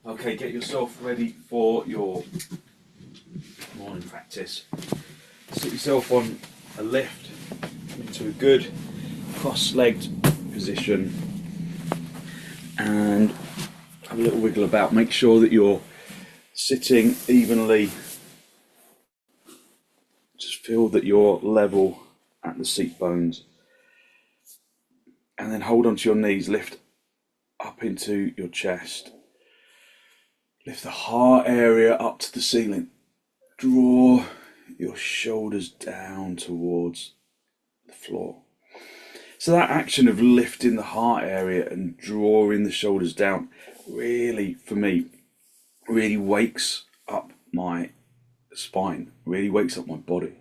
Okay, get yourself ready for your morning practice. Sit yourself on a lift into a good cross-legged position and have a little wiggle about. Make sure that you're sitting evenly. Just feel that you're level at the seat bones. And then hold onto your knees, lift up into your chest. Lift the heart area up to the ceiling. Draw your shoulders down towards the floor. So that action of lifting the heart area and drawing the shoulders down really, for me, really wakes up my spine, really wakes up my body.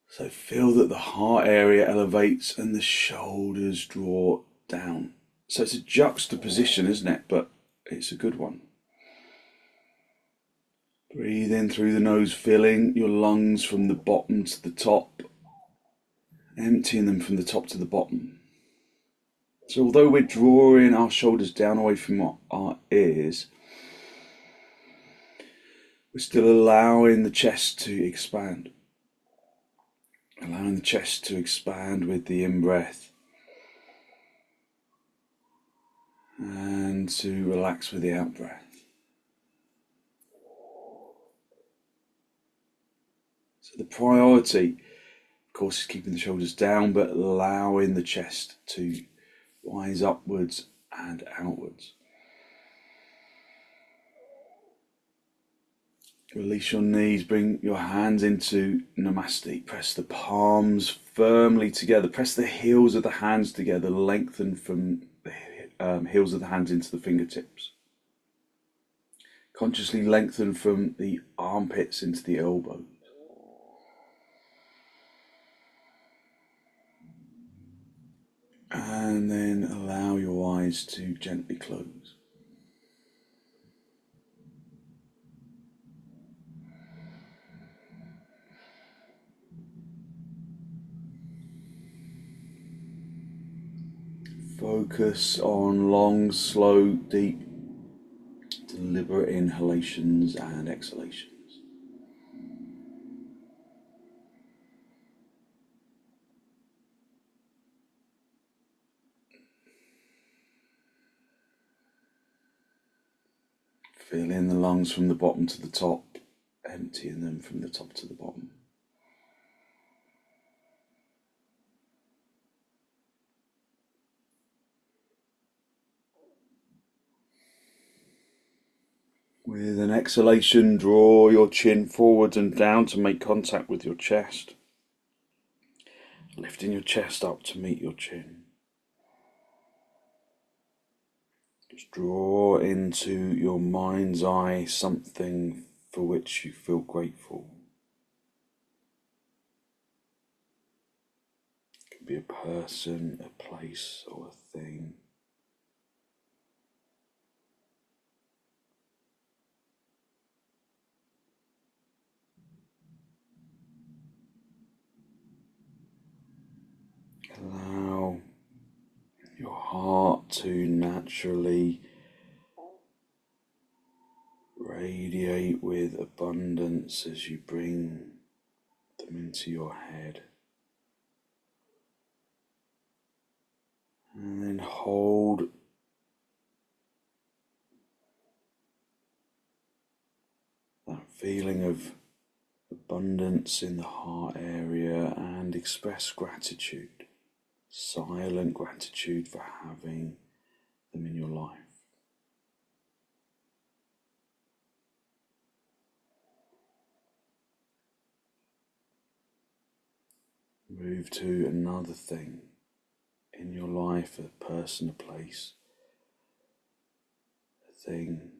So feel that the heart area elevates and the shoulders draw down. So it's a juxtaposition, isn't it? But it's a good one. Breathe in through the nose, filling your lungs from the bottom to the top, emptying them from the top to the bottom. So although we're drawing our shoulders down away from our ears, we're still allowing the chest to expand. Allowing the chest to expand with the in-breath and to relax with the out-breath. So the priority, of course, is keeping the shoulders down, but allowing the chest to rise upwards and outwards. Release your knees, bring your hands into Namaste. Press the palms firmly together. Press the heels of the hands together. Lengthen from the heels of the hands into the fingertips. Consciously lengthen from the armpits into the elbows. And then allow your eyes to gently close. Focus on long, slow, deep, deliberate inhalations and exhalations. Filling the lungs from the bottom to the top, emptying them from the top to the bottom. With an exhalation, draw your chin forwards and down to make contact with your chest. Lifting your chest up to meet your chin. Just draw into your mind's eye something for which you feel grateful. It could be a person, a place, or a thing. Allow your heart to naturally radiate with abundance as you bring them into your head. And then hold that feeling of abundance in the heart area and express gratitude. Silent gratitude for having them in your life. Move to another thing in your life, a person, a place, a thing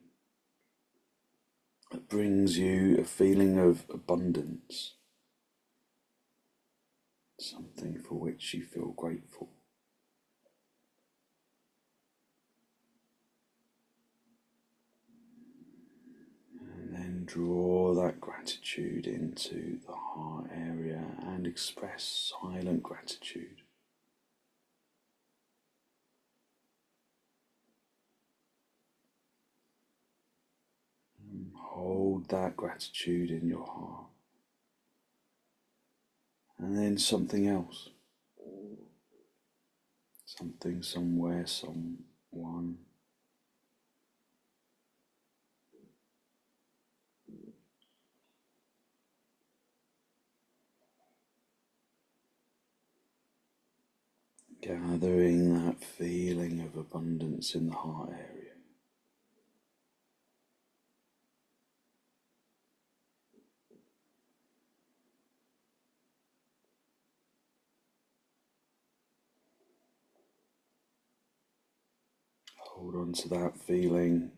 that brings you a feeling of abundance, something for which you feel grateful. And then draw that gratitude into the heart area and express silent gratitude. Hold that gratitude in your heart. And then something else. Something, somewhere, someone. Gathering that feeling of abundance in the heart area. Hold on to that feeling.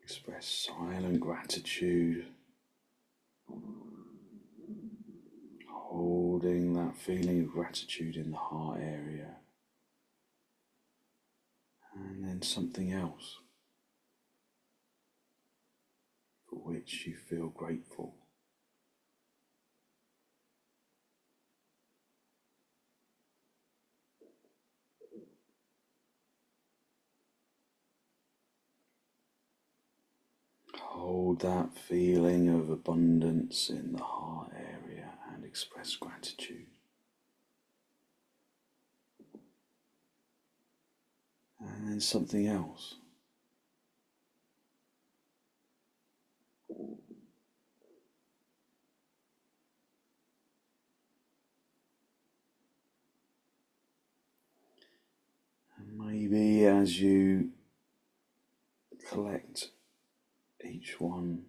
Express silent gratitude. Holding that feeling of gratitude in the heart area. And then something else for which you feel grateful. Hold that feeling of abundance in the heart area and express gratitude. And then something else. And maybe as you collect each one,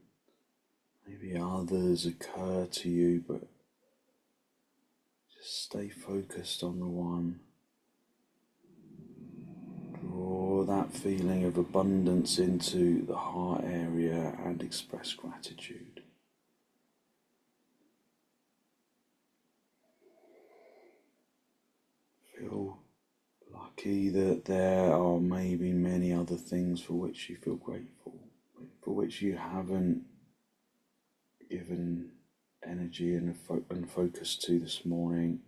maybe others occur to you, but just stay focused on the one. Draw that feeling of abundance into the heart area and express gratitude. Feel lucky that there are maybe many other things for which you feel grateful, for which you haven't given energy and focus to this morning.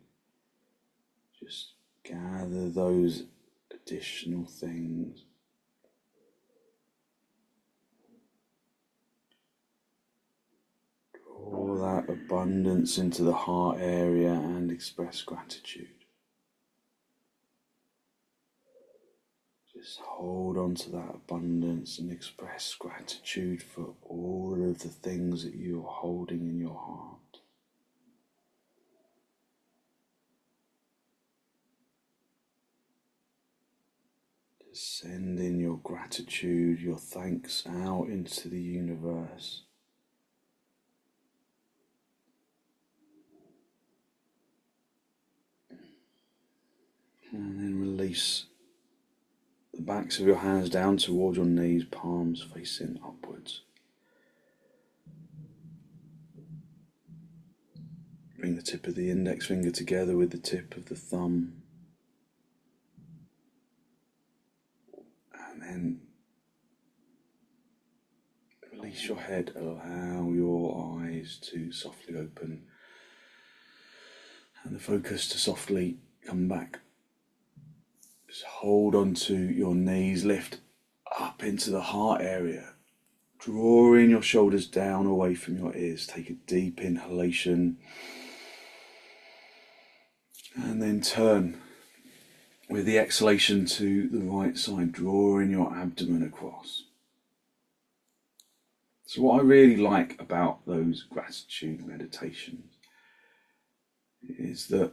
Just gather those additional things. Draw that abundance into the heart area and express gratitude. Just hold on to that abundance and express gratitude for all of the things that you are holding in your heart. Just send in your gratitude, your thanks out into the universe. And then release the backs of your hands down towards your knees, palms facing upwards. Bring the tip of the index finger together with the tip of the thumb. And then release your head, allow your eyes to softly open and the focus to softly come back. Just hold on to your knees, lift up into the heart area, drawing your shoulders down away from your ears. Take a deep inhalation and then turn with the exhalation to the right side, drawing your abdomen across. So what I really like about those gratitude meditations is that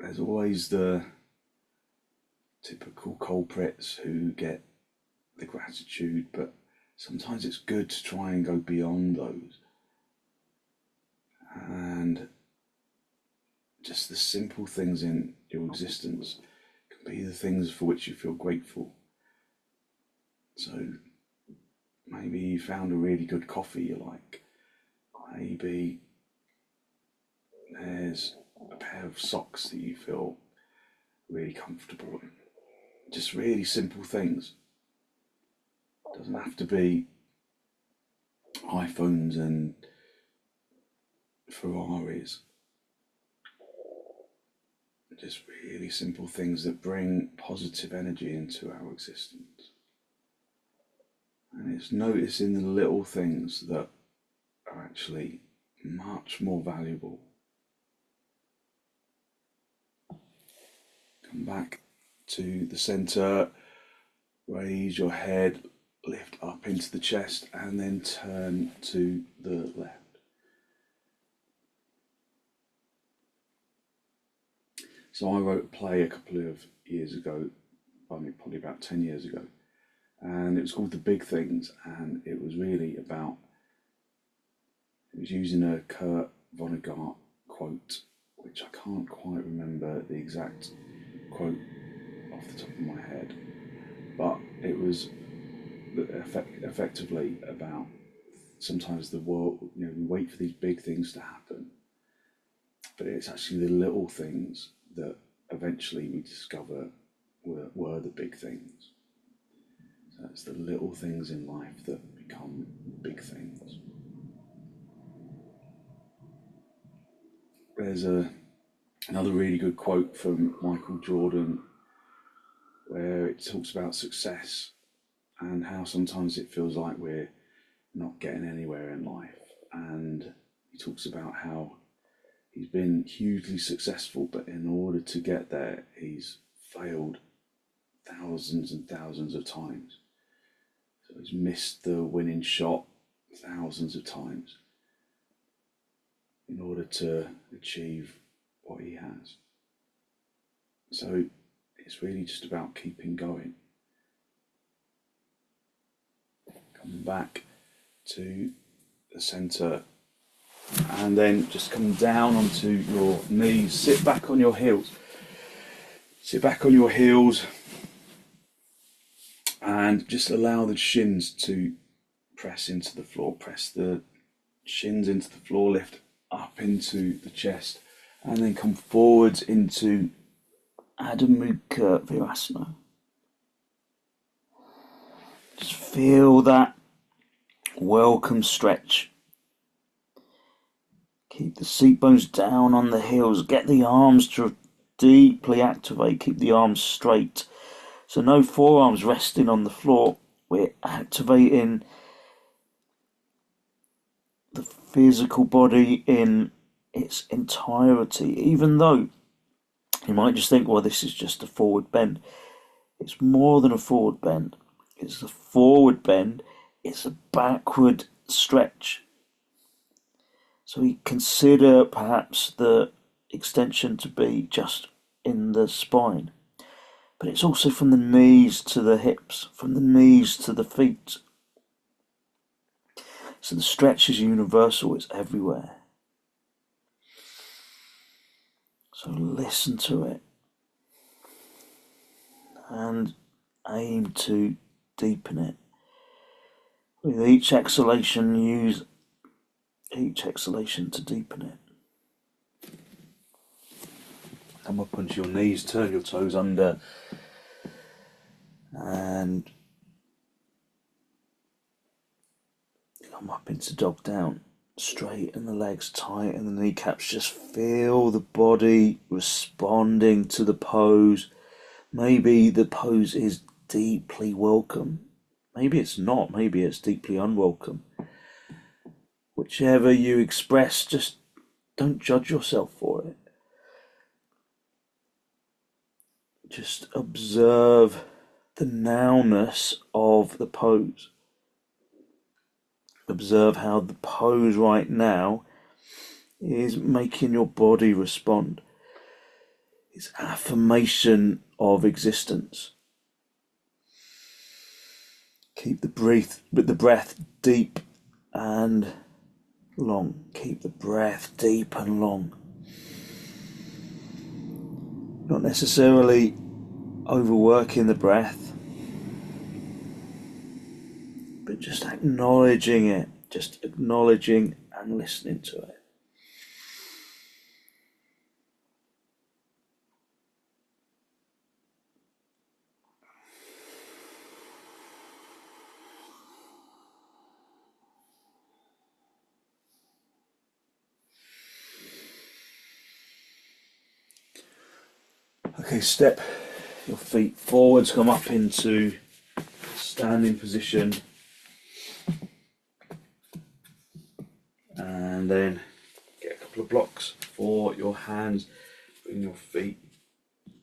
there's always the typical culprits who get the gratitude, but sometimes it's good to try and go beyond those. And just the simple things in your existence can be the things for which you feel grateful. So maybe you found a really good coffee you like. Maybe there's a pair of socks that you feel really comfortable in. Just really simple things. It doesn't have to be iPhones and Ferraris. just really simple things that bring positive energy into our existence. And it's noticing the little things that are actually much more valuable. Come back to the center, raise your head, lift up into the chest, and then turn to the left. So I wrote a play a couple of years ago, probably about 10 years ago, and it was called The Big Things, and it was really about, it was using a Kurt Vonnegut quote, which I can't quite remember the exact quote off the top of my head, but it was effectively about sometimes the world, we wait for these big things to happen, but it's actually the little things that eventually we discover were the big things. So it's the little things in life that become big things. There's another really good quote from Michael Jordan where it talks about success and how sometimes it feels like we're not getting anywhere in life. And he talks about how he's been hugely successful, but in order to get there, he's failed thousands and thousands of times. So he's missed the winning shot thousands of times in order to achieve what he has. So it's really just about keeping going. Come back to the center, and then just come down onto your knees. Sit back on your heels. Sit back on your heels and just allow the shins to press into the floor. Press the shins into the floor, lift up into the chest, and then come forwards into Adho Mukha Virasana. Just feel that welcome stretch. Keep the seat bones down on the heels. Get the arms to deeply activate. Keep the arms straight. So no forearms resting on the floor. We're activating the physical body in its entirety. Even though you might just think, well, this is just a forward bend. It's more than a forward bend. It's a forward bend. It's a backward stretch. So we consider perhaps the extension to be just in the spine. But it's also from the knees to the hips, from the knees to the feet. So the stretch is universal, it's everywhere. So listen to it and aim to deepen it. With each exhalation, use each exhalation to deepen it. Come up onto your knees, turn your toes under, and come up into dog down. Straighten the legs, tighten the kneecaps. Just feel the body responding to the pose. Maybe the pose is deeply welcome. Maybe it's not. Maybe it's deeply unwelcome. Whichever you express, just don't judge yourself for it. Just observe the nowness of the pose. Observe how the pose right now is making your body respond. It's affirmation of existence. Keep the breath deep and long. Keep the breath deep and long. Not necessarily overworking the breath, but just acknowledging it, just acknowledging and listening to it. Okay, step your feet forwards, come up into standing position, and then get a couple of blocks for your hands. Bring your feet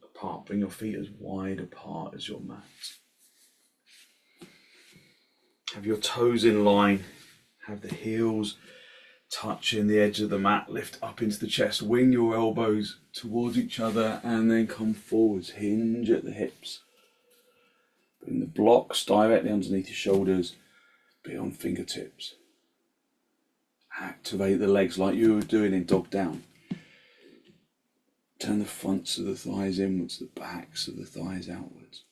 apart, bring your feet as wide apart as your mat. Have your toes in line, have the heels touching the edge of the mat, lift up into the chest, wing your elbows towards each other and then come forwards, hinge at the hips. Bring the blocks directly underneath your shoulders, beyond fingertips. Activate the legs like you were doing in dog down. Turn the fronts of the thighs inwards, the backs of the thighs outwards.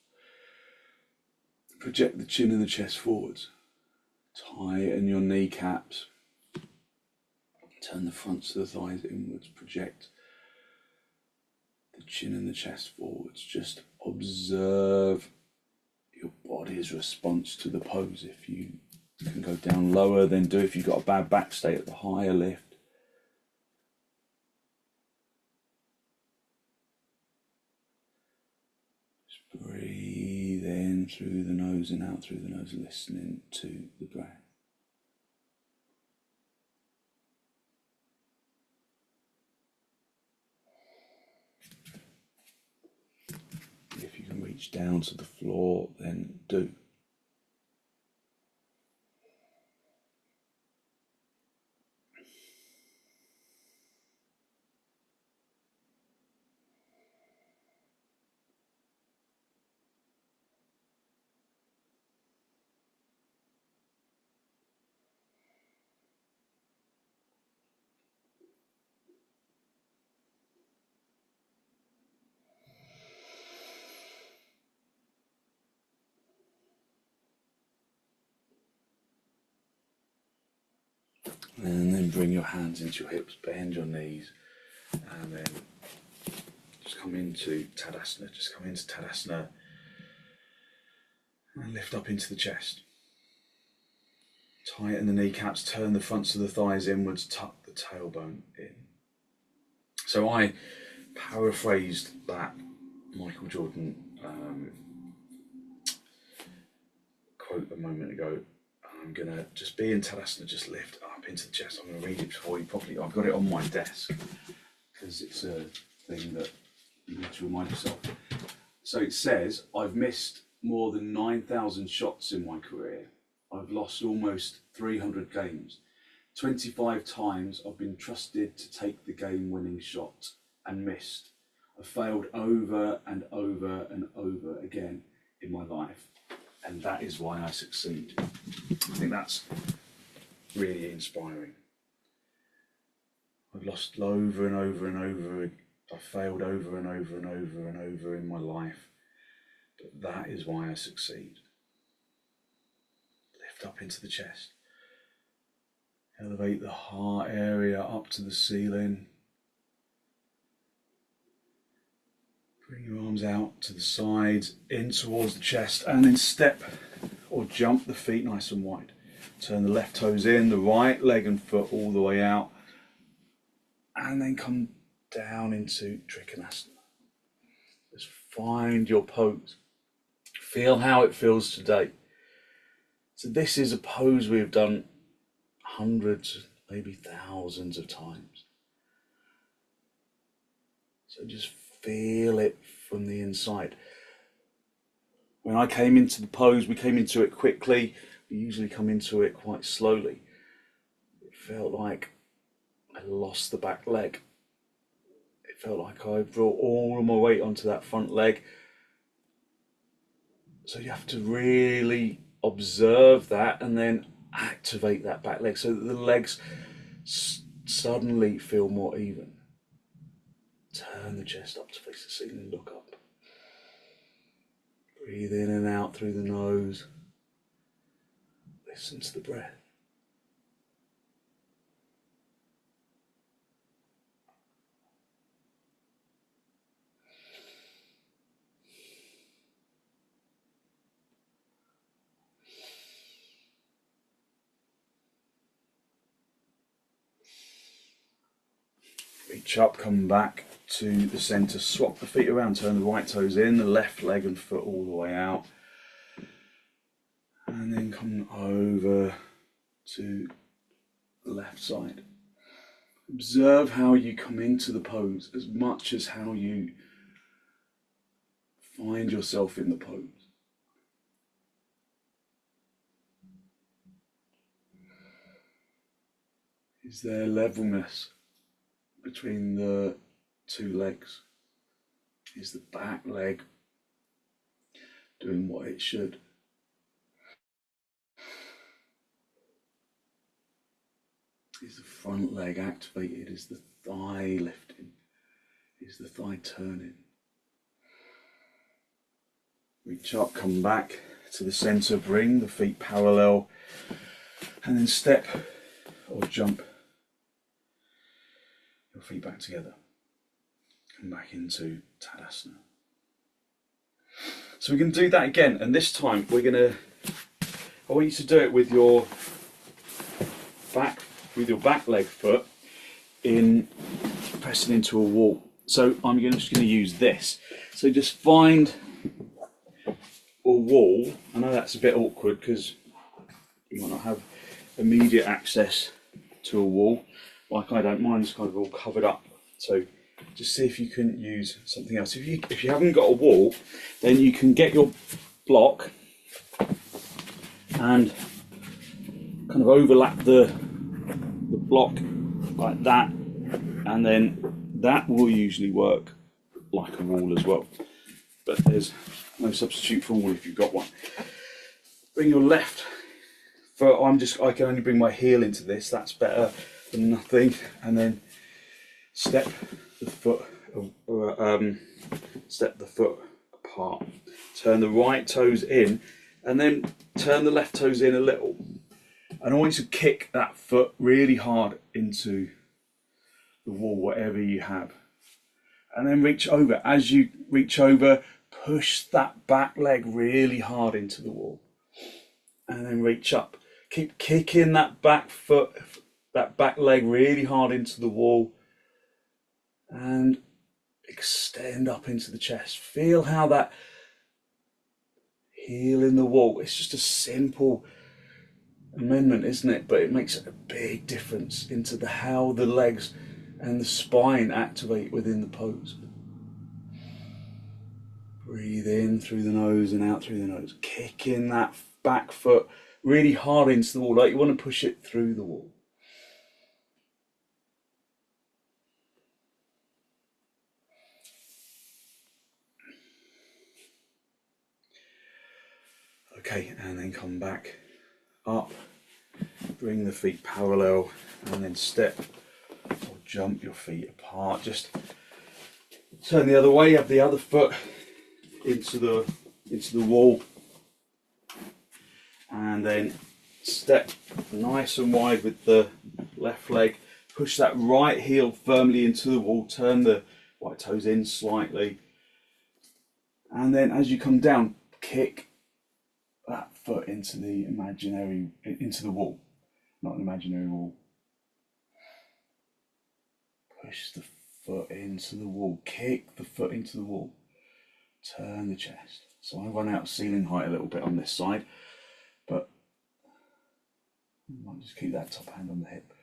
Project the chin and the chest forwards. Tighten your kneecaps. Turn the fronts of the thighs inwards. Project the chin and the chest forwards. Just observe your body's response to the pose. If you can go down lower, then do. If you've got a bad back, stay at the higher lift. Just breathe in through the nose and out through the nose, listening to the breath. If you can reach down to the floor, then do. And then bring your hands into your hips, bend your knees, and then just come into Tadasana, and lift up into the chest. Tighten the kneecaps, turn the fronts of the thighs inwards, tuck the tailbone in. So I paraphrased that Michael Jordan quote a moment ago. I'm going to just be in Tadasana, just lift up into the chest. I'm going to read it for you properly. I've got it on my desk because it's a thing that you need to remind yourself. So it says, I've missed more than 9,000 shots in my career. I've lost almost 300 games. 25 times I've been trusted to take the game-winning shot and missed. I've failed over and over and over again in my life. And that is why I succeed. I think that's really inspiring. I've lost over and over and over. I've failed over and over and over and over in my life. But that is why I succeed. Lift up into the chest. Elevate the heart area up to the ceiling. Bring your arms out to the sides, in towards the chest, and then step or jump the feet nice and wide. Turn the left toes in, the right leg and foot all the way out, and then come down into trikonasana. Just find your pose. Feel how it feels today. So this is a pose we've done hundreds, maybe thousands of times. So just feel it from the inside. When I came into the pose, we came into it quickly. We usually come into it quite slowly. It felt like I lost the back leg. It felt like I brought all of my weight onto that front leg. So you have to really observe that and then activate that back leg so that the legs suddenly feel more even. Turn the chest up to face the ceiling, look up. Breathe in and out through the nose. Listen to the breath. Reach up, come back to the centre, swap the feet around, turn the right toes in, the left leg and foot all the way out. And then come over to the left side. Observe how you come into the pose as much as how you find yourself in the pose. Is there levelness between the two legs? Is the back leg doing what it should? Is the front leg activated? Is the thigh lifting? Is the thigh turning? Reach up, come back to the centre, bring the feet parallel, and then step or jump your feet back together. Come back into Tadasana. So we can do that again, and this time I want you to do it with your back leg foot pressing into a wall. So I'm just going to use this. So just find a wall. I know that's a bit awkward because you might not have immediate access to a wall. Like I don't, mine's kind of all covered up. So just see if you can use something else. If you haven't got a wall, then you can get your block and kind of overlap the block like that, and then that will usually work like a wall as well. But there's no substitute for a wall if you've got one. Bring your left foot. I can only bring my heel into this. That's better than nothing. And then step the foot apart. Turn the right toes in, and then turn the left toes in a little. And I want you to kick that foot really hard into the wall, whatever you have. And then reach over. As you reach over, push that back leg really hard into the wall. And then reach up. Keep kicking that back leg really hard into the wall. And extend up into the chest. Feel how that heel in the wall. It's just a simple amendment, isn't it? But it makes a big difference into how the legs and the spine activate within the pose. Breathe in through the nose and out through the nose. Kicking that back foot really hard into the wall, like you want to push it through the wall. Okay, and then come back up, bring the feet parallel, and then step or jump your feet apart. Just turn the other way, have the other foot into the wall, and then step nice and wide with the left leg. Push that right heel firmly into the wall, turn the right toes in slightly, and then as you come down, kick that foot into the wall, not an imaginary wall. Push the foot into the wall, kick the foot into the wall, turn the chest. So I run out of ceiling height a little bit on this side, but I might just keep that top hand on the hip.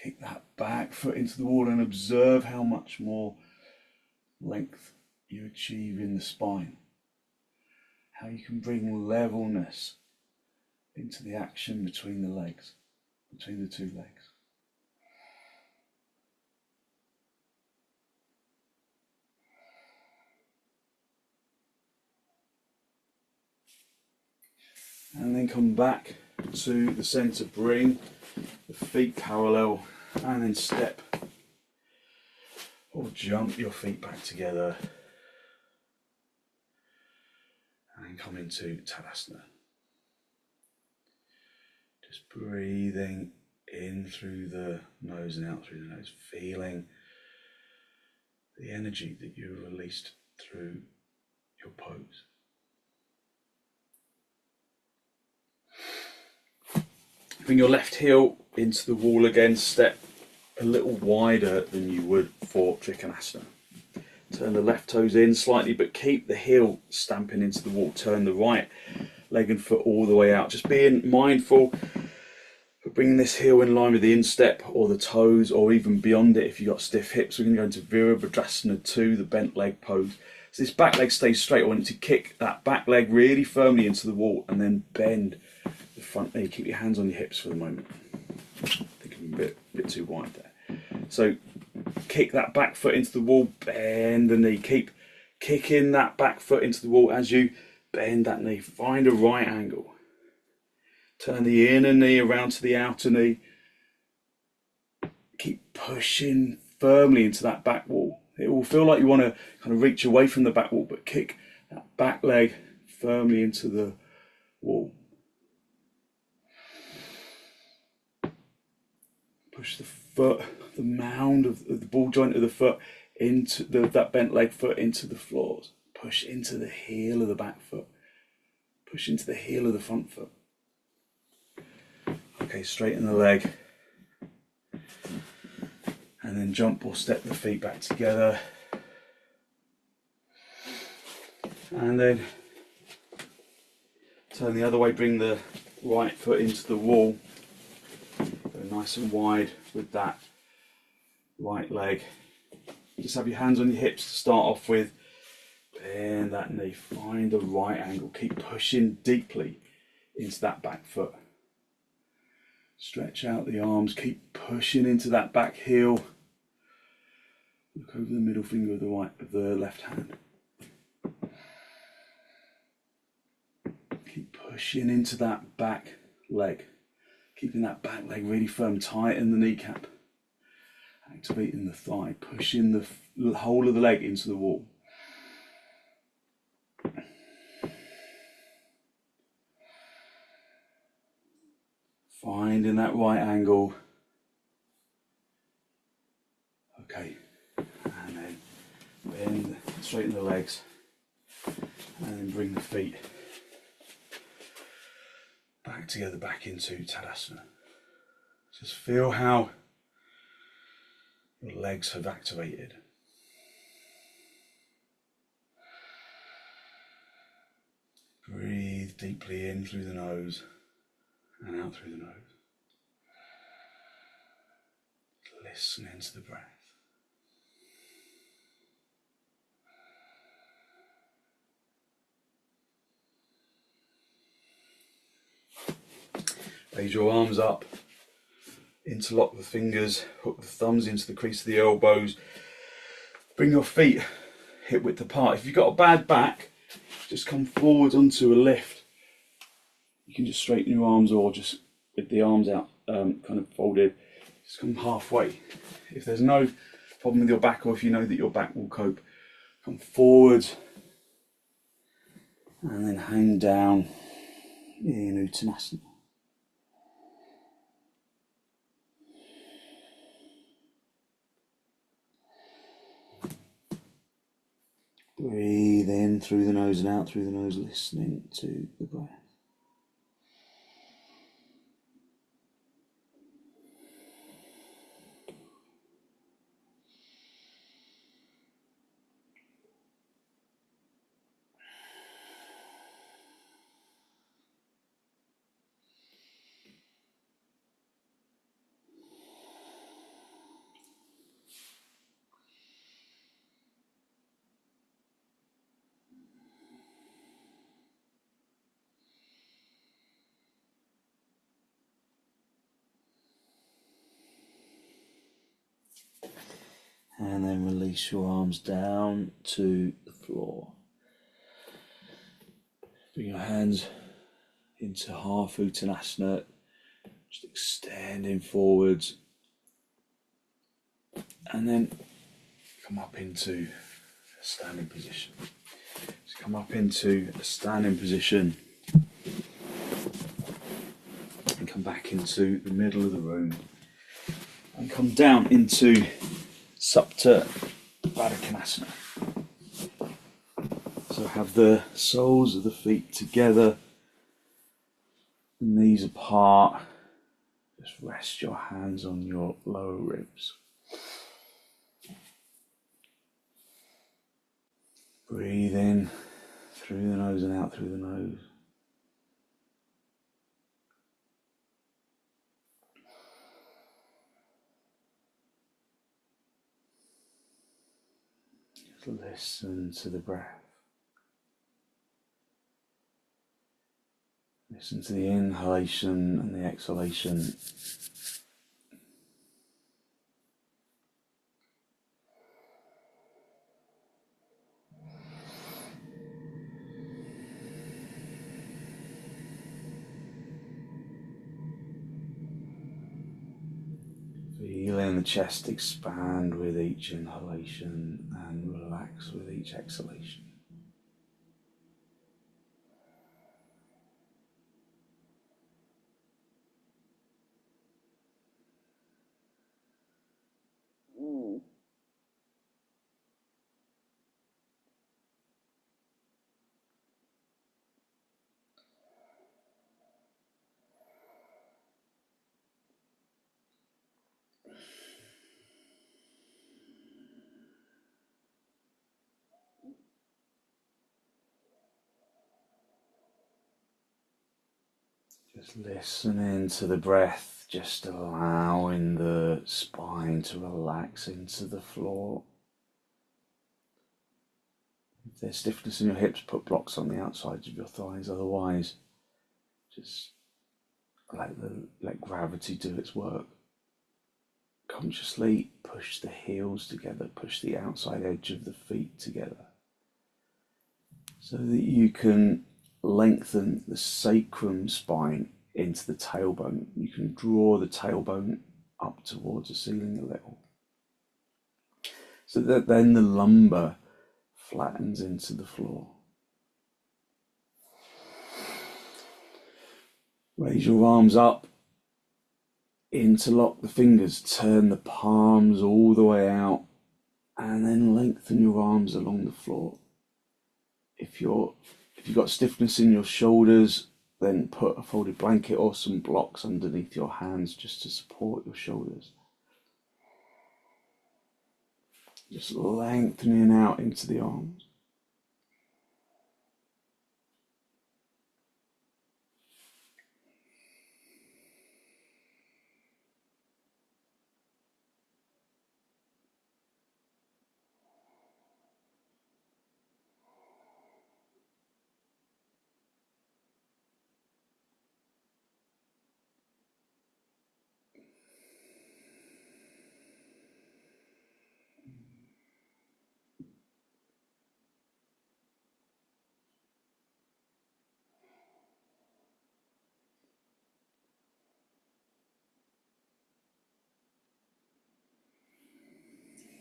Kick that back foot into the wall and observe how much more length you achieve in the spine. How you can bring levelness into the action between the legs, between the two legs. And then come back to the centre, bring the feet parallel, and then step or jump your feet back together, and then come into Tadasana. Just breathing in through the nose and out through the nose, feeling the energy that you released through your pose. Bring your left heel into the wall again, step a little wider than you would for trikonasana. Turn the left toes in slightly, but keep the heel stamping into the wall. Turn the right leg and foot all the way out. Just being mindful of bringing this heel in line with the instep or the toes, or even beyond it if you've got stiff hips. We're going to go into virabhadrasana 2, the bent leg pose. So this back leg stays straight. I want you to kick that back leg really firmly into the wall and then bend the front knee. Keep your hands on your hips for the moment. I think I'm a bit too wide there. So kick that back foot into the wall, bend the knee. Keep kicking that back foot into the wall as you bend that knee. Find a right angle. Turn the inner knee around to the outer knee. Keep pushing firmly into that back wall. It will feel like you want to kind of reach away from the back wall, but kick that back leg firmly into the wall. Push the foot, the mound of the ball joint of the foot into that bent leg foot into the floors. Push into the heel of the back foot. Push into the heel of the front foot. Okay, straighten the leg. And then jump or step the feet back together. And then turn the other way, bring the right foot into the wall. Go nice and wide with that right leg. Just have your hands on your hips to start off with. Bend that knee, find the right angle. Keep pushing deeply into that back foot. Stretch out the arms, keep pushing into that back heel. Look over the middle finger of the left hand. Keep pushing into that back leg. Keeping that back leg really firm, tighten the kneecap. Activating the thigh, pushing the whole of the leg into the wall. Finding that right angle. Okay, and then bend, straighten the legs, and then bring the feet back together, back into Tadasana. Just feel how your legs have activated. Breathe deeply in through the nose and out through the nose. Listening to the breath. Raise your arms up, interlock the fingers, hook the thumbs into the crease of the elbows. Bring your feet hip width apart. If you've got a bad back, just come forward onto a lift. You can just straighten your arms, or just with the arms out, kind of folded, just come halfway. If there's no problem with your back, or if you know that your back will cope, come forward and then hang down in uttanasana. Breathe in through the nose and out through the nose, listening to the breath. And then release your arms down to the floor. Bring your hands into half uttanasana, just extending forwards. And then come up into a standing position. So come up into a standing position and come back into the middle of the room. And come down into supta baddha. So have the soles of the feet together, the knees apart, Just rest your hands on your lower ribs. Breathe in through the nose and out through the nose. Just listen to the breath. Listen to the inhalation and the exhalation. Feeling the chest expand with each inhalation and relax with each exhalation. Just listening to the breath, just allowing the spine to relax into the floor. If there's stiffness in your hips, put blocks on the outsides of your thighs. Otherwise, just let gravity do its work. Consciously push the heels together, push the outside edge of the feet together, so that you can lengthen the sacrum spine into the tailbone. You can draw the tailbone up towards the ceiling a little, so that then the lumbar flattens into the floor. Raise your arms up, interlock the fingers, turn the palms all the way out, and then lengthen your arms along the floor. If you've got stiffness in your shoulders, then put a folded blanket or some blocks underneath your hands just to support your shoulders. Just lengthening out into the arms.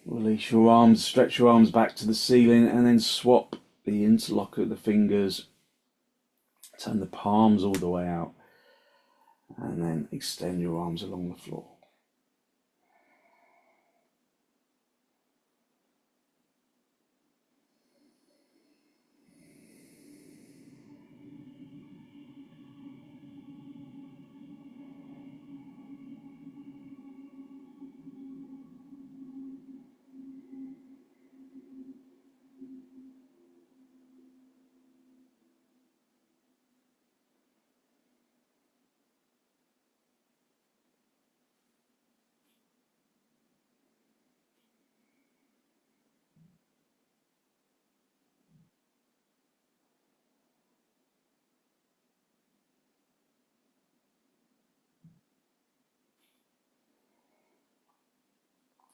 Release your arms, stretch your arms back to the ceiling, and then swap the interlock of the fingers. Turn the palms all the way out, and then extend your arms along the floor.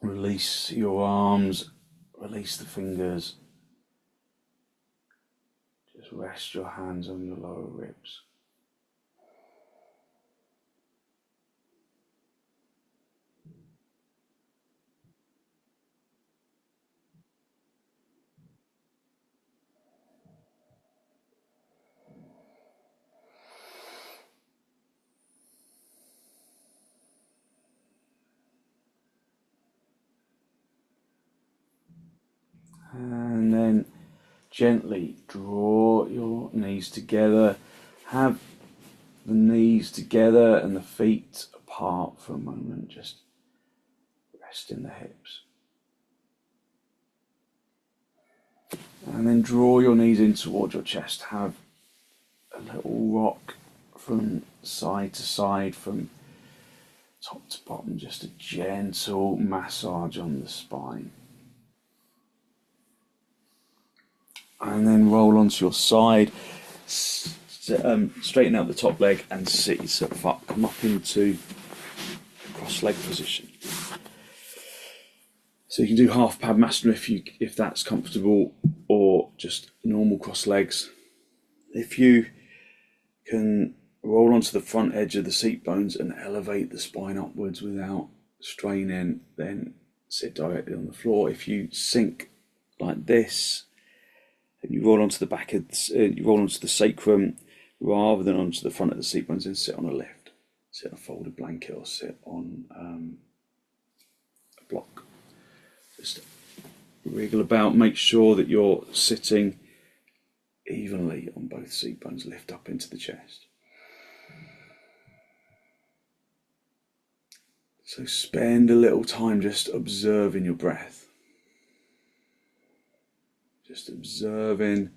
Release your arms, release the fingers. Just rest your hands on your lower ribs. And then gently draw your knees together. Have the knees together and the feet apart for a moment, just resting the hips. And then draw your knees in towards your chest. Have a little rock from side to side, from top to bottom, just a gentle massage on the spine. And then roll onto your side, straighten out the top leg and sit yourself up. Come up into cross leg position. So you can do half Padmasana if that's comfortable, or just normal cross legs. If you can roll onto the front edge of the seat bones and elevate the spine upwards without straining, then sit directly on the floor. If you sink like this and you roll onto the back of you roll onto the sacrum rather than onto the front of the seat bones, then sit on a lift, sit on a folded blanket, or sit on a block. Just wriggle about, make sure that you're sitting evenly on both seat bones, lift up into the chest. So spend a little time just observing your breath. Just observing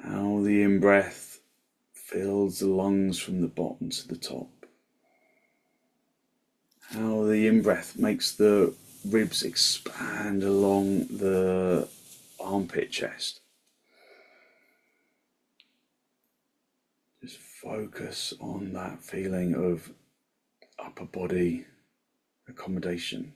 how the in-breath fills the lungs from the bottom to the top. How the in-breath makes the ribs expand along the armpit chest. Just focus on that feeling of upper body accommodation.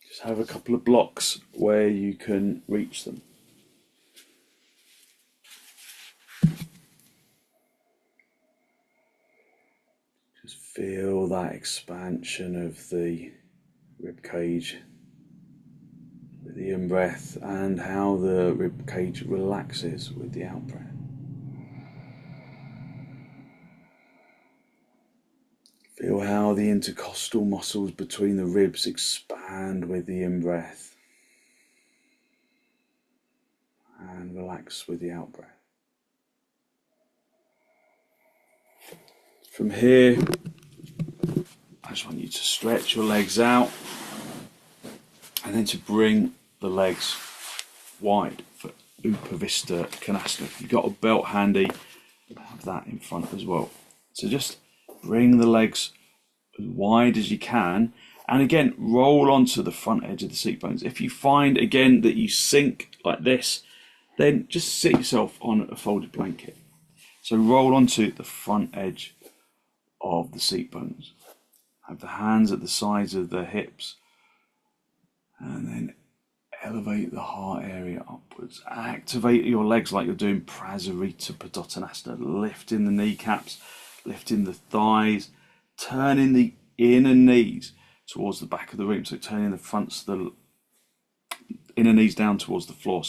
Just have a couple of blocks where you can reach them. Just feel that expansion of the rib cage with the in-breath, and how the rib cage relaxes with the out-breath. Feel how the intercostal muscles between the ribs expand with the in-breath and relax with the out-breath. From here, I just want you to stretch your legs out and then to bring the legs wide for upavistha konasana. If you've got a belt handy, have that in front as well. So just bring the legs as wide as you can, and again roll onto the front edge of the seat bones. If you find again that you sink like this, then just sit yourself on a folded blanket. So roll onto the front edge of the seat bones. Have the hands at the sides of the hips, and then elevate the heart area upwards. Activate your legs like you're doing uttanasana, lifting the kneecaps, lifting the thighs, turning the inner knees towards the back of the room. So turning the fronts of the inner knees down towards the floor,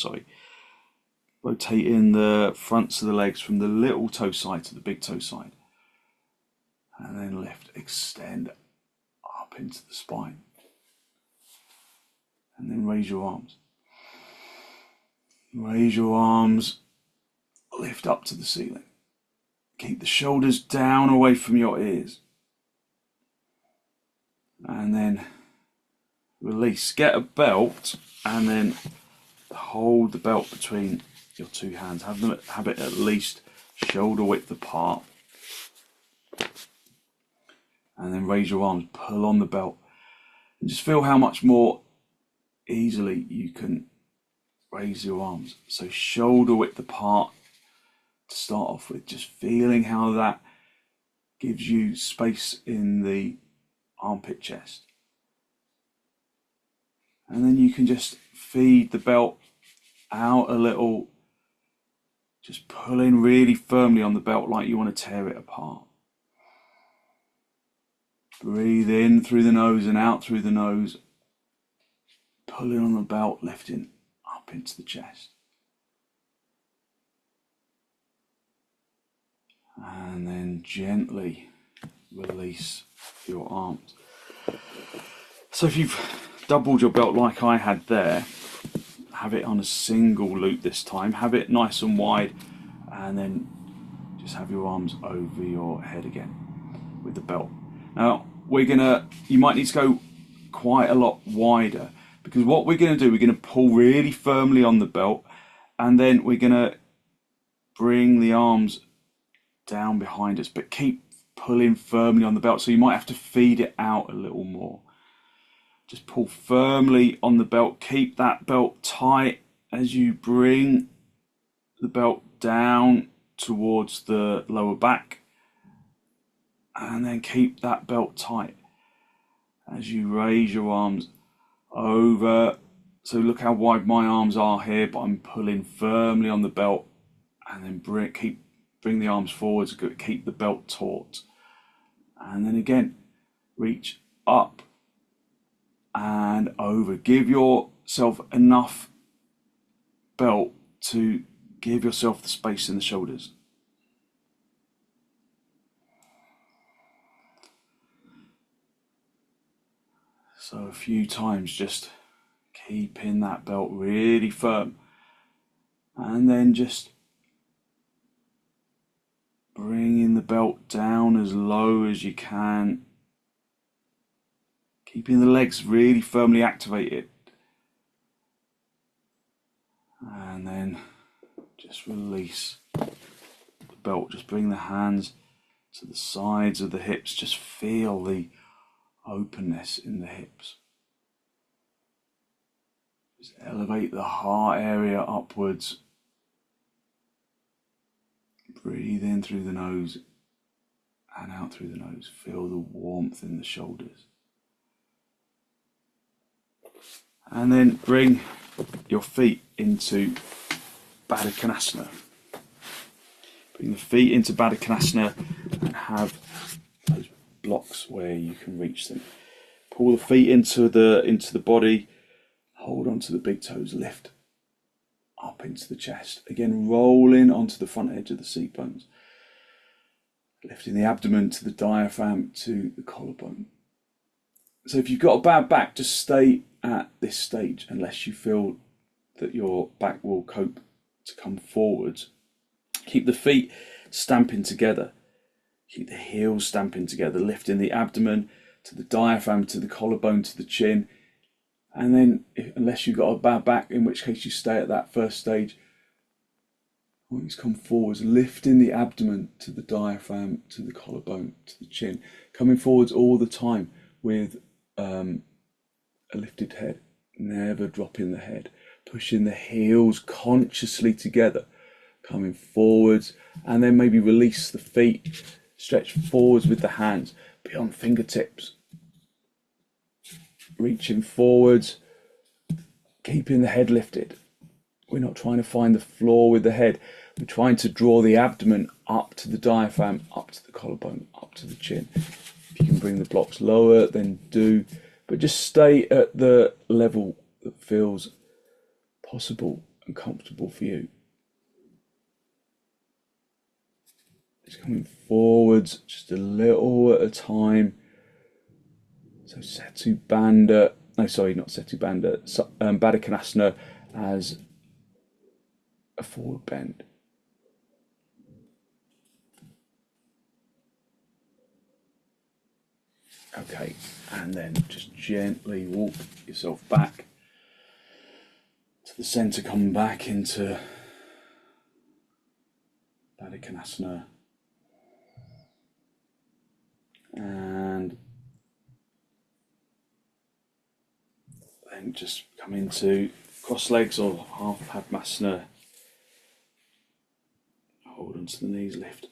rotating the fronts of the legs from the little toe side to the big toe side. And then lift, extend up into the spine. And then raise your arms. Raise your arms, lift up to the ceiling. Keep the shoulders down away from your ears. And then release. Get a belt and then hold the belt between your two hands. Have it at least shoulder width apart. And then raise your arms, pull on the belt. And just feel how much more easily you can raise your arms. So shoulder width apart to start off with, just feeling how that gives you space in the armpit chest. And then you can just feed the belt out a little, just pulling really firmly on the belt like you want to tear it apart. Breathe in through the nose and out through the nose, pulling on the belt, lifting up into the chest. And then gently release your arms. So if you've doubled your belt like I had there, have it on a single loop this time. Have it nice and wide and then just have your arms over your head again with the belt. Now you might need to go quite a lot wider, because what we're going to do, we're going to pull really firmly on the belt, and then we're going to bring the arms down behind us, but keep pulling firmly on the belt. So you might have to feed it out a little more. Just pull firmly on the belt, keep that belt tight as you bring the belt down towards the lower back, and then keep that belt tight as you raise your arms over. So look how wide my arms are here, but I'm pulling firmly on the belt, and then bring the arms forwards, keep the belt taut, and then again reach up and over. Give yourself enough belt to give yourself the space in the shoulders. So a few times, just keeping that belt really firm, and then just bringing the belt down as low as you can, keeping the legs really firmly activated, and then just release the belt. Just bring the hands to the sides of the hips. Just feel the openness in the hips. Just elevate the heart area upwards. Breathe in through the nose and out through the nose. Feel the warmth in the shoulders. And then bring your feet into baddha konasana. Bring the feet into baddha konasana and have those blocks where you can reach them. Pull the feet into the body. Hold on to the big toes. Lift up into the chest. Again, rolling onto the front edge of the seat bones. Lifting the abdomen to the diaphragm, to the collarbone. So if you've got a bad back, just stay at this stage unless you feel that your back will cope to come forwards. Keep the feet stamping together. Keep the heels stamping together, lifting the abdomen to the diaphragm, to the collarbone, to the chin. And then, unless you've got a bad back, in which case you stay at that first stage, always come forwards, lifting the abdomen to the diaphragm, to the collarbone, to the chin. Coming forwards all the time with a lifted head, never dropping the head. Pushing the heels consciously together, coming forwards, and then maybe release the feet, stretch forwards with the hands, beyond fingertips. Reaching forwards, keeping the head lifted. We're not trying to find the floor with the head. We're trying to draw the abdomen up to the diaphragm, up to the collarbone, up to the chin. If you can bring the blocks lower, then do. But just stay at the level that feels possible and comfortable for you. Just coming forwards just a little at a time. So Setu Bandha, no sorry, not Setu Bandha, Baddha Konasana as a forward bend. Okay, and then just gently walk yourself back to the centre, come back into Baddha Konasana. And then just come into cross legs or half Padmasana. Hold onto the knees, lift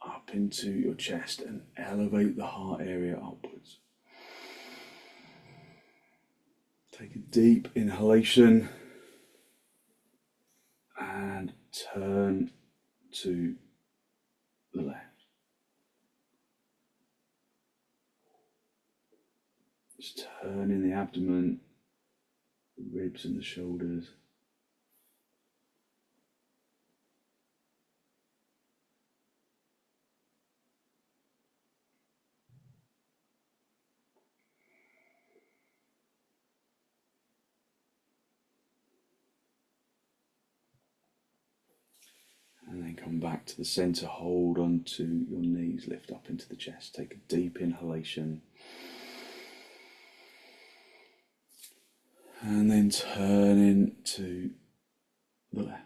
up into your chest and elevate the heart area upwards. Take a deep inhalation and turn to the left. Just turning the abdomen, the ribs and the shoulders. And then come back to the centre, hold onto your knees, lift up into the chest, take a deep inhalation. And then turn into the left.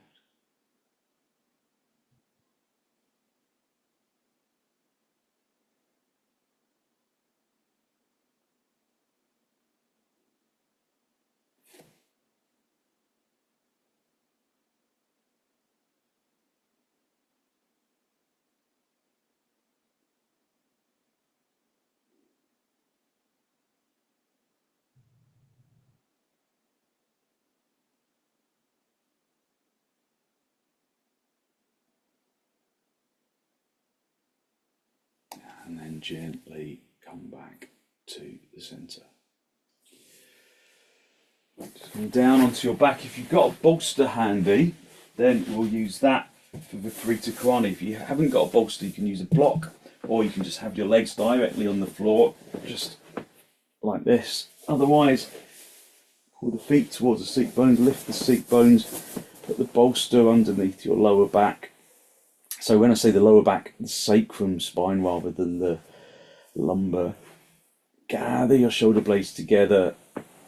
And then gently come back to the centre. Just come down onto your back. If you've got a bolster handy, then we'll use that for viparita karanhi. If you haven't got a bolster, you can use a block, or you can just have your legs directly on the floor, just like this. Otherwise, pull the feet towards the seat bones, lift the seat bones, put the bolster underneath your lower back. So when I say the lower back, the sacrum spine rather than the lumbar. Gather your shoulder blades together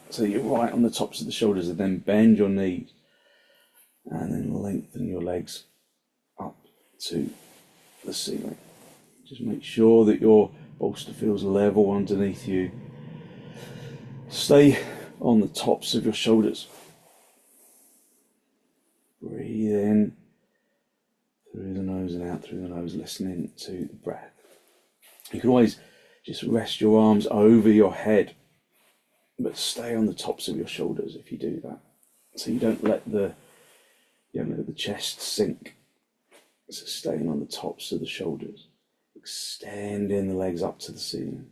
so you're right on the tops of the shoulders, and then bend your knees and then lengthen your legs up to the ceiling. Just make sure that your bolster feels level underneath you. Stay on the tops of your shoulders. Breathe in through the nose and out through the nose, listening to the breath. You can always just rest your arms over your head, but stay on the tops of your shoulders if you do that, so you don't let the chest sink. So staying on the tops of the shoulders, extending the legs up to the ceiling.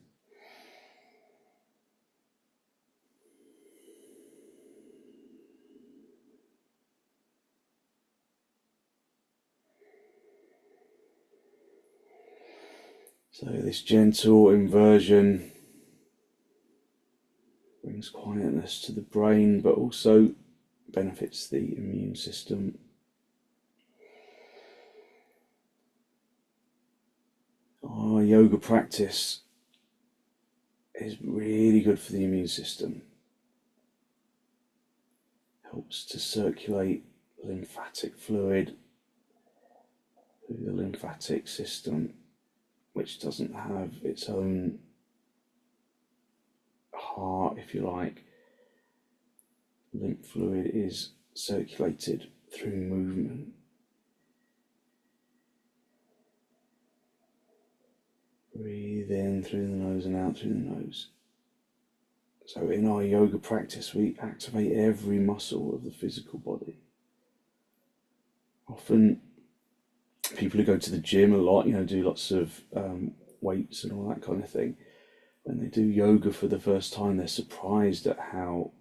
So this gentle inversion brings quietness to the brain, but also benefits the immune system. Our yoga practice is really good for the immune system. Helps to circulate lymphatic fluid through the lymphatic system, which doesn't have its own heart, if you like. Lymph fluid is circulated through movement. Breathe in through the nose and out through the nose. So in our yoga practice, we activate every muscle of the physical body. Often people who go to the gym a lot, do lots of weights and all that kind of thing, when they do yoga for the first time, they're surprised at how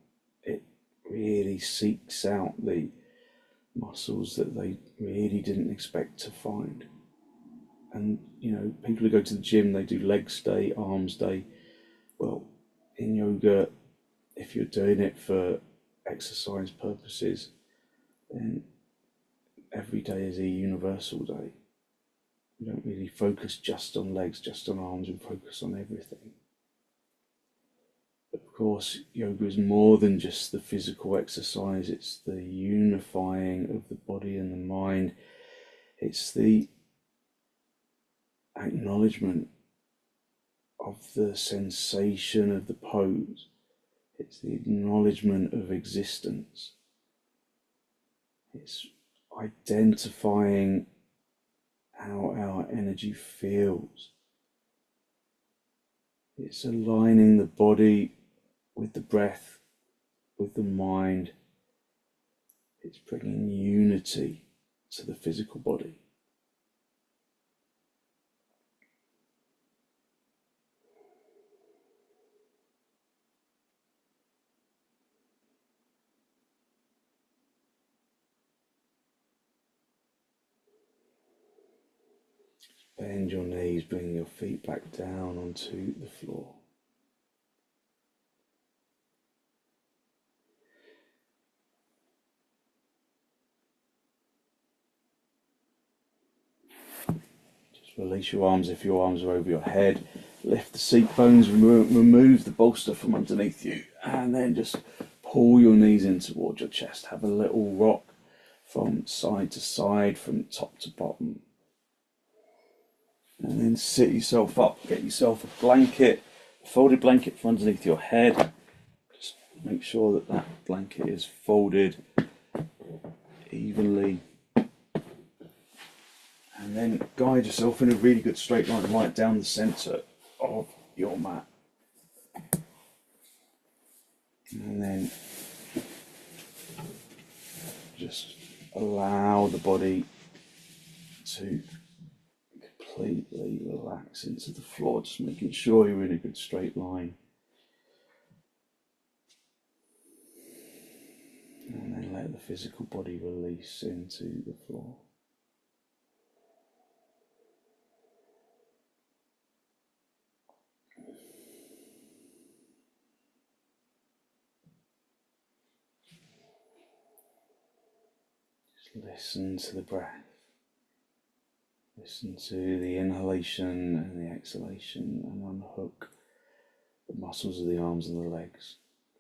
it really seeks out the muscles that they really didn't expect to find. And people who go to the gym, they do legs day, arms day. Well, in yoga, if you're doing it for exercise purposes, then every day is a universal day. We don't really focus just on legs, just on arms, we focus on everything. But of course, yoga is more than just the physical exercise, it's the unifying of the body and the mind. It's the acknowledgement of the sensation of the pose. It's the acknowledgement of existence. It's identifying how our energy feels. It's aligning the body with the breath, with the mind. It's bringing unity to the physical body. Bend your knees, bring your feet back down onto the floor. Release your arms if your arms are over your head. Lift the seat bones, remove the bolster from underneath you, and then just pull your knees in towards your chest. Have a little rock from side to side, from top to bottom. And then sit yourself up. Get yourself a blanket, a folded blanket from underneath your head. Just make sure that that blanket is folded evenly. And then guide yourself in a really good straight line right down the centre of your mat. And then just allow the body to completely relax into the floor, just making sure you're in a good straight line. And then let the physical body release into the floor. Listen to the breath. Listen to the inhalation and the exhalation, and unhook the muscles of the arms and the legs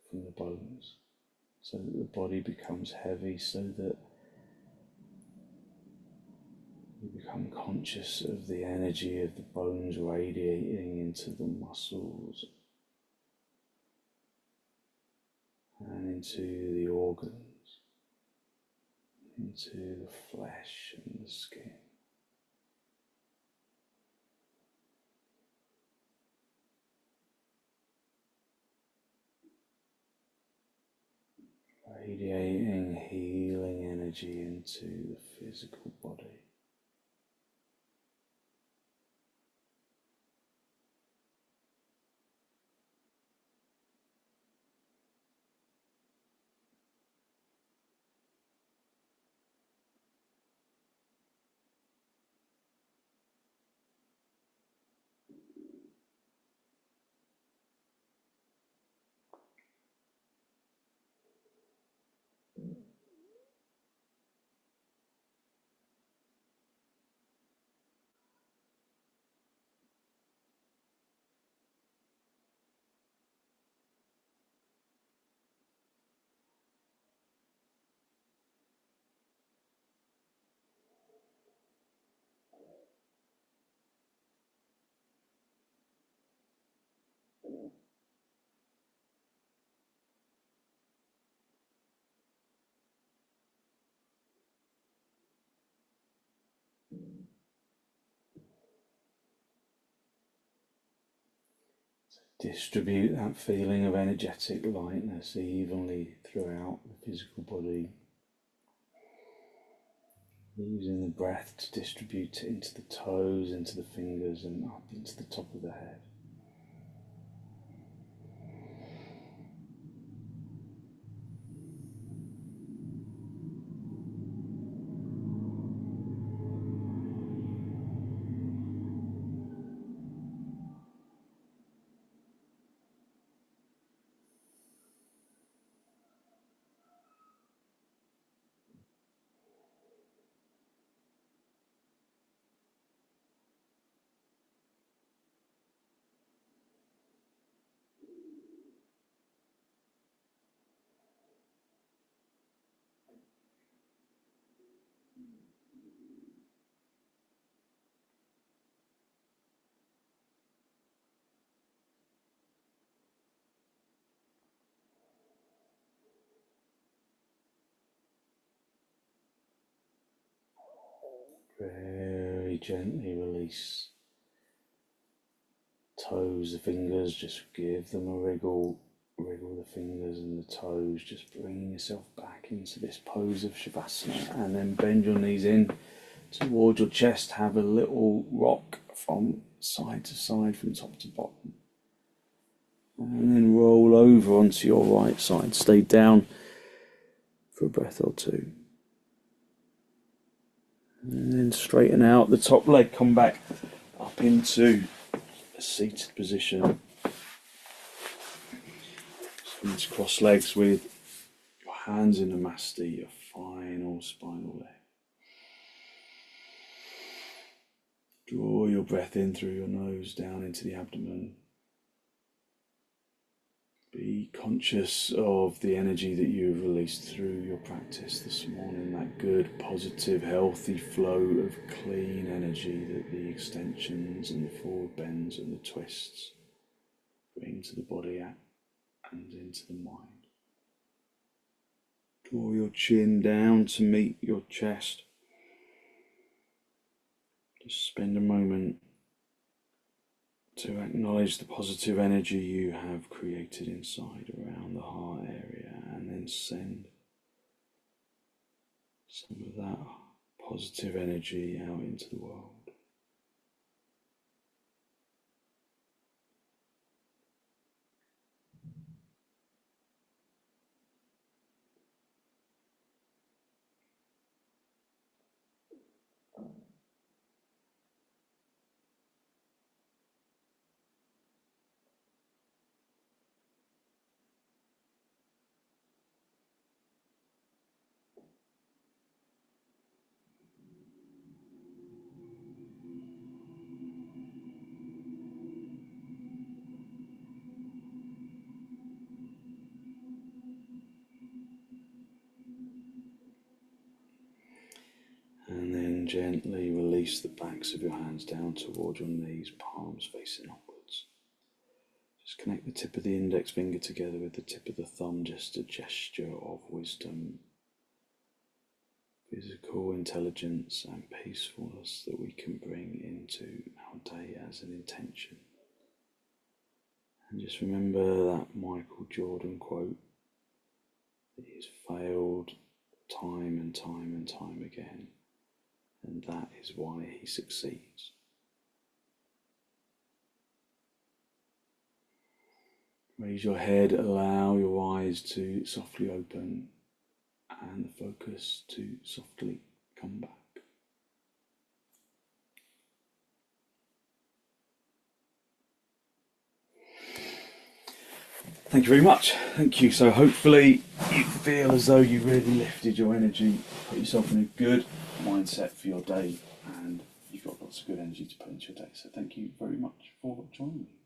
from the bones so that the body becomes heavy, so that you become conscious of the energy of the bones radiating into the muscles and into the organs, into the flesh and the skin. Radiating healing energy into the physical body. Distribute that feeling of energetic lightness evenly throughout the physical body, using the breath to distribute it into the toes, into the fingers, and up into the top of the head. Very gently release toes, the fingers, just give them a wriggle, wriggle the fingers and the toes, just bringing yourself back into this pose of shavasana, and then bend your knees in towards your chest, have a little rock from side to side, from top to bottom, and then roll over onto your right side. Stay down for a breath or two. And then straighten out the top leg, come back up into a seated position. So just cross legs with your hands in Namaste, your final spinal leg. Draw your breath in through your nose down into the abdomen. Be conscious of the energy that you've released through your practice this morning, that good, positive, healthy flow of clean energy that the extensions and the forward bends and the twists bring to the body and into the mind. Draw your chin down to meet your chest. Just spend a moment to acknowledge the positive energy you have created inside around the heart area, and then send some of that positive energy out into the world. And then gently release the backs of your hands down toward your knees, palms facing upwards. Just connect the tip of the index finger together with the tip of the thumb, just a gesture of wisdom, physical intelligence and peacefulness that we can bring into our day as an intention. And just remember that Michael Jordan quote that he's failed time and time and time again, and that is why he succeeds. Raise your head, allow your eyes to softly open and the focus to softly come back. Thank you very much. Thank you. So hopefully you feel as though you really lifted your energy, put yourself in a good mindset for your day, and you've got lots of good energy to put into your day. So thank you very much for joining me.